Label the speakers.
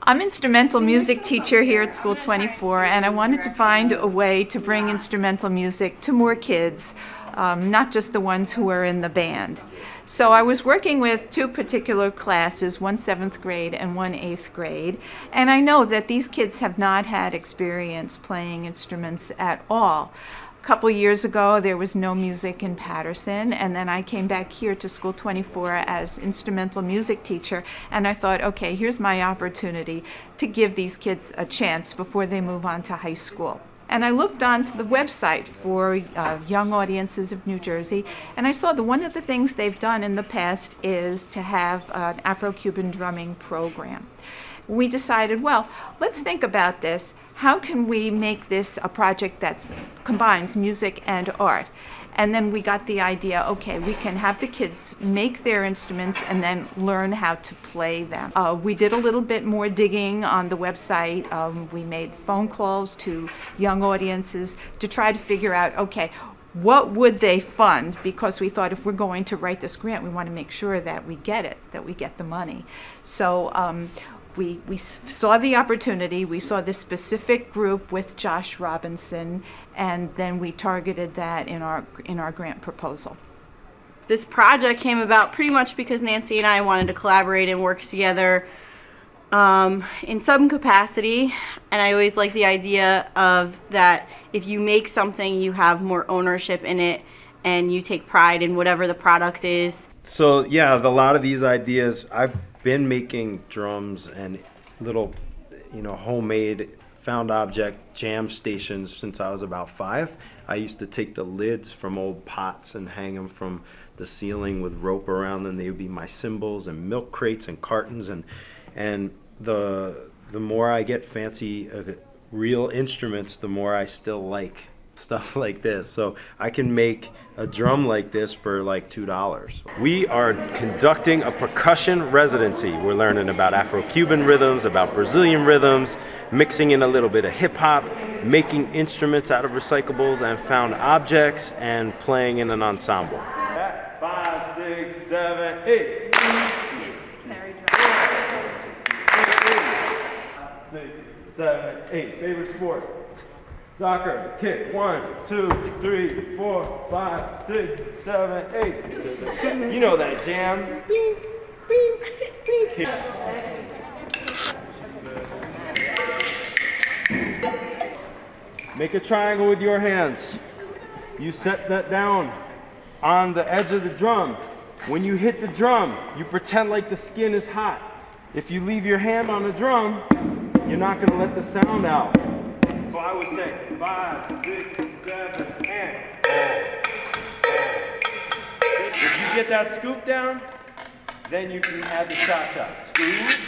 Speaker 1: I'm instrumental music teacher here at School 24, and I wanted to find a way to bring instrumental music to more kids, not just the ones who are in the band. So I was working with two particular classes, one 7th grade and one 8th grade, and I know that these kids have not had experience playing instruments at all. A couple years ago, there was no music in Patterson, and then I came back here to School 24 as instrumental music teacher, and I thought, okay, here's my opportunity to give these kids a chance before they move on to high school. And I looked onto the website for young audiences of New Jersey, and I saw that one of the things they've done in the past is to have an Afro-Cuban drumming program. We decided, well, let's think about this. How can we make this a project that combines music and art? And then we got the idea, okay, we can have the kids make their instruments and then learn how to play them. We did a little bit more digging on the website. We made phone calls to young audiences to try to figure out, okay, what would they fund? Because we thought if we're going to write this grant, we want to make sure that we get it, that we get the money. So we saw the opportunity, we saw this specific group with Josh Robinson, and then we targeted that in our grant proposal.
Speaker 2: This project came about pretty much because Nancy and I wanted to collaborate and work together in some capacity, and I always like the idea of that if you make something, you have more ownership in it, and you take pride in whatever the product is.
Speaker 3: So yeah, a lot of these ideas, I've been making drums and little, homemade found object jam stations since I was about 5. I used to take the lids from old pots and hang them from the ceiling with rope around them. They would be my cymbals and milk crates and cartons, and the more I get fancy real instruments, the more I still like stuff like this. So I can make a drum like this for like $2. We are conducting a percussion residency. We're learning about Afro-Cuban rhythms, about Brazilian rhythms, mixing in a little bit of hip hop, making instruments out of recyclables and found objects, and playing in an ensemble. 5, 6, 7, 8. 6, 7, 8. Favorite sport? Soccer, kick, 1, 2, 3, 4, 5, 6, 7, 8. You know that jam. Bing, bing, bing. Make a triangle with your hands. You set that down on the edge of the drum. When you hit the drum, you pretend like the skin is hot. If you leave your hand on the drum, you're not going to let the sound out. So I would say 5, 6, 7, and if you get that scoop down, then you can have the cha-cha. Scoop.